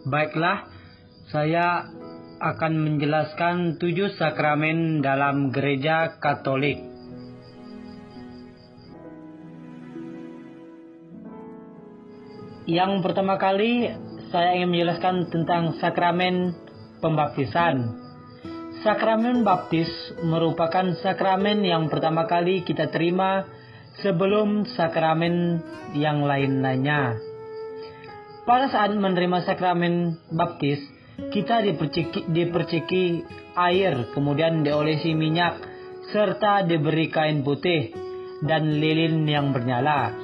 Baiklah, saya akan menjelaskan 7 sakramen dalam Gereja Katolik. Yang pertama kali, saya ingin menjelaskan tentang sakramen pembaptisan. Sakramen baptis merupakan sakramen yang pertama kali kita terima sebelum sakramen yang lain-lainnya. Pada saat menerima sakramen baptis, kita diperciki air, kemudian diolesi minyak, serta diberi kain putih dan lilin yang bernyala.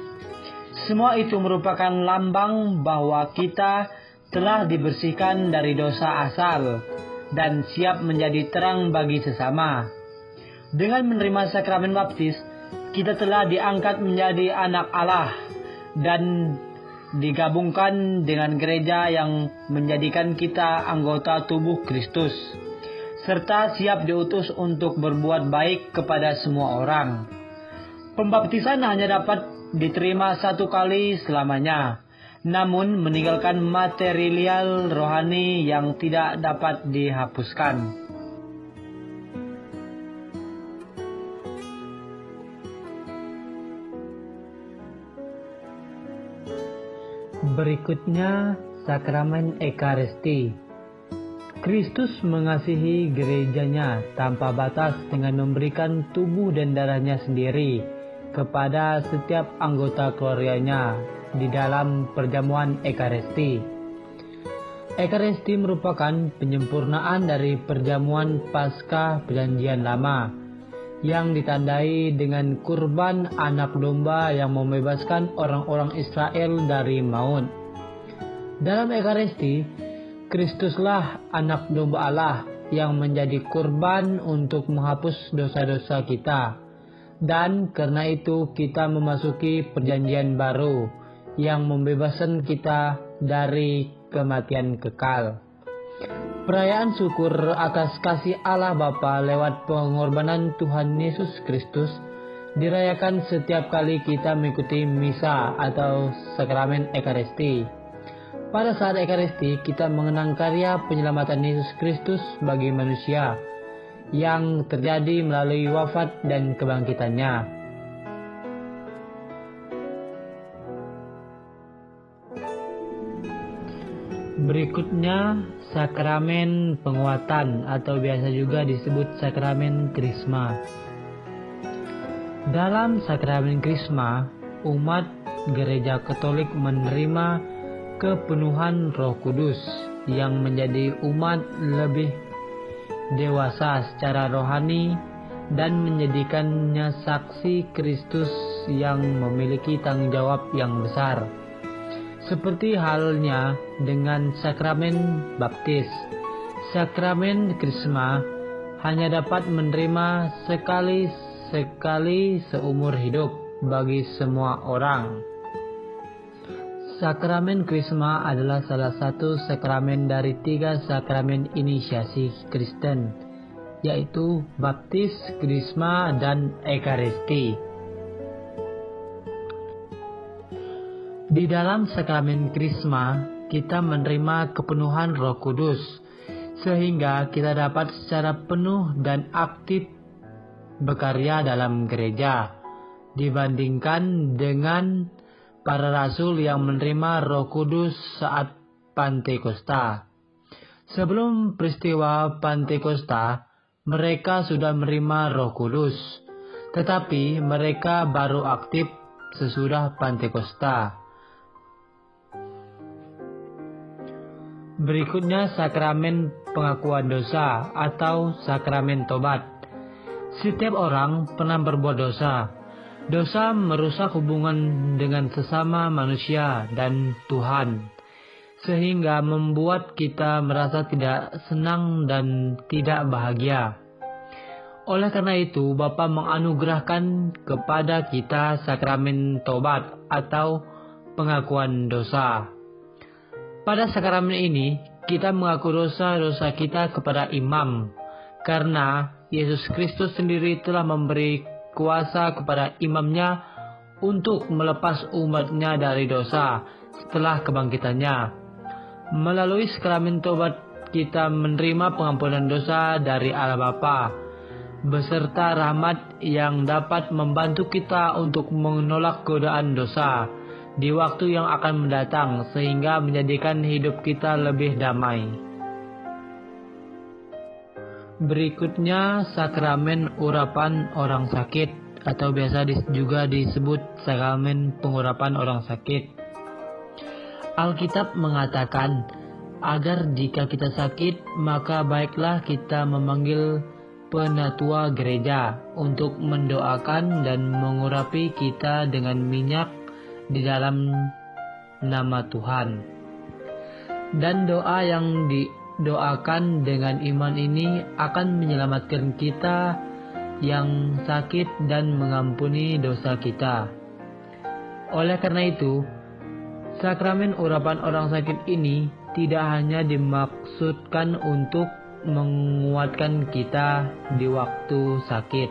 Semua itu merupakan lambang bahwa kita telah dibersihkan dari dosa asal dan siap menjadi terang bagi sesama. Dengan menerima sakramen baptis, kita telah diangkat menjadi anak Allah dan digabungkan dengan gereja yang menjadikan kita anggota tubuh Kristus, serta siap diutus untuk berbuat baik kepada semua orang. Pembaptisan hanya dapat diterima satu kali selamanya, namun meninggalkan material rohani yang tidak dapat dihapuskan. Berikutnya, sakramen Ekaristi. Kristus mengasihi gerejanya tanpa batas dengan memberikan tubuh dan darahnya sendiri kepada setiap anggota keluarganya di dalam perjamuan Ekaristi. Ekaristi merupakan penyempurnaan dari perjamuan Paskah Perjanjian Lama yang ditandai dengan kurban anak domba yang membebaskan orang-orang Israel dari maut. Dalam Ekaristi, Kristuslah anak domba Allah yang menjadi kurban untuk menghapus dosa-dosa kita. Dan karena itu kita memasuki perjanjian baru yang membebaskan kita dari kematian kekal. Perayaan syukur atas kasih Allah Bapa lewat pengorbanan Tuhan Yesus Kristus dirayakan setiap kali kita mengikuti misa atau sakramen Ekaristi. Pada saat Ekaristi, kita mengenang karya penyelamatan Yesus Kristus bagi manusia yang terjadi melalui wafat dan kebangkitannya. Berikutnya, sakramen penguatan atau biasa juga disebut sakramen Krisma. Dalam sakramen Krisma, umat Gereja Katolik menerima kepenuhan Roh Kudus yang menjadi umat lebih dewasa secara rohani dan menjadikannya saksi Kristus yang memiliki tanggung jawab yang besar. Seperti halnya dengan sakramen baptis, sakramen Krisma hanya dapat menerima sekali seumur hidup bagi semua orang. Sakramen Krisma adalah salah satu sakramen dari 3 sakramen inisiasi Kristen, yaitu baptis, Krisma, dan Ekaristi. Di dalam sakramen Krisma, kita menerima kepenuhan Roh Kudus, sehingga kita dapat secara penuh dan aktif berkarya dalam gereja, dibandingkan dengan para rasul yang menerima Roh Kudus saat Pantekosta. Sebelum peristiwa Pantekosta, mereka sudah menerima Roh Kudus, tetapi mereka baru aktif sesudah Pantekosta. Berikutnya, sakramen pengakuan dosa atau sakramen tobat. Setiap orang pernah berbuat dosa. Dosa merusak hubungan dengan sesama manusia dan Tuhan, sehingga membuat kita merasa tidak senang dan tidak bahagia. Oleh karena itu, Bapa menganugerahkan kepada kita sakramen tobat atau pengakuan dosa. Pada sakramen ini, kita mengaku dosa-dosa kita kepada imam, karena Yesus Kristus sendiri telah memberi kuasa kepada imamnya untuk melepas umatnya dari dosa setelah kebangkitannya. Melalui sakramen tobat kita menerima pengampunan dosa dari Allah Bapa, beserta rahmat yang dapat membantu kita untuk menolak godaan dosa di waktu yang akan mendatang, sehingga menjadikan hidup kita lebih damai. Berikutnya, sakramen urapan orang sakit, atau biasa juga disebut sakramen pengurapan orang sakit. Alkitab mengatakan agar jika kita sakit, maka baiklah kita memanggil penatua gereja untuk mendoakan dan mengurapi kita dengan minyak di dalam nama Tuhan. Dan doa yang didoakan dengan iman ini akan menyelamatkan kita yang sakit dan mengampuni dosa kita. Oleh karena itu, sakramen urapan orang sakit ini tidak hanya dimaksudkan untuk menguatkan kita di waktu sakit,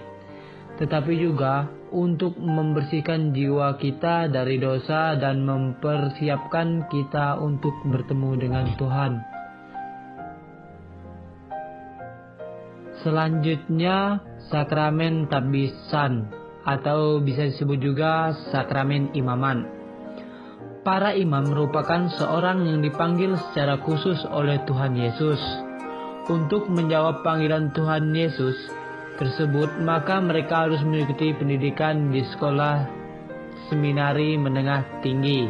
tetapi juga untuk membersihkan jiwa kita dari dosa dan mempersiapkan kita untuk bertemu dengan Tuhan. Selanjutnya, sakramen tabisan, atau bisa disebut juga sakramen imaman. Para imam merupakan seorang yang dipanggil secara khusus oleh Tuhan Yesus untuk menjawab panggilan Tuhan Yesus tersebut, maka mereka harus mengikuti pendidikan di sekolah seminari menengah tinggi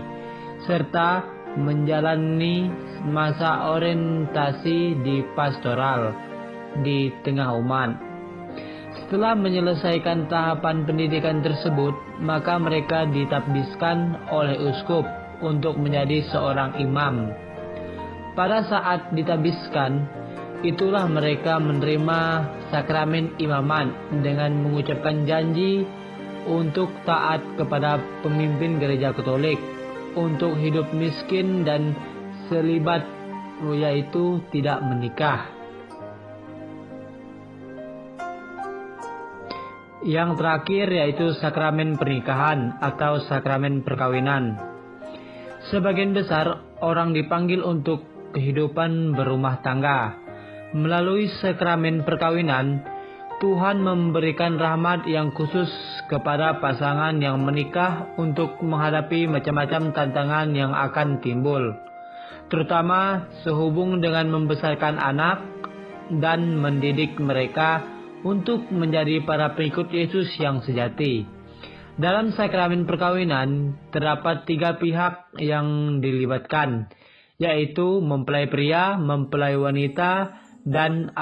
serta menjalani masa orientasi di pastoral di tengah umat. Setelah menyelesaikan tahapan pendidikan tersebut, maka mereka ditabiskan oleh uskup untuk menjadi seorang imam. Pada saat ditabiskan, itulah mereka menerima sakramen imaman dengan mengucapkan janji untuk taat kepada pemimpin gereja Katolik, untuk hidup miskin dan selibat, yaitu tidak menikah. Yang terakhir yaitu sakramen pernikahan atau sakramen perkawinan. Sebagian besar orang dipanggil untuk kehidupan berumah tangga. Melalui sakramen perkawinan, Tuhan memberikan rahmat yang khusus kepada pasangan yang menikah untuk menghadapi macam-macam tantangan yang akan timbul, terutama sehubung dengan membesarkan anak dan mendidik mereka untuk menjadi para pengikut Yesus yang sejati. Dalam sakramen perkawinan terdapat 3 pihak yang dilibatkan, yaitu mempelai pria, mempelai wanita, dan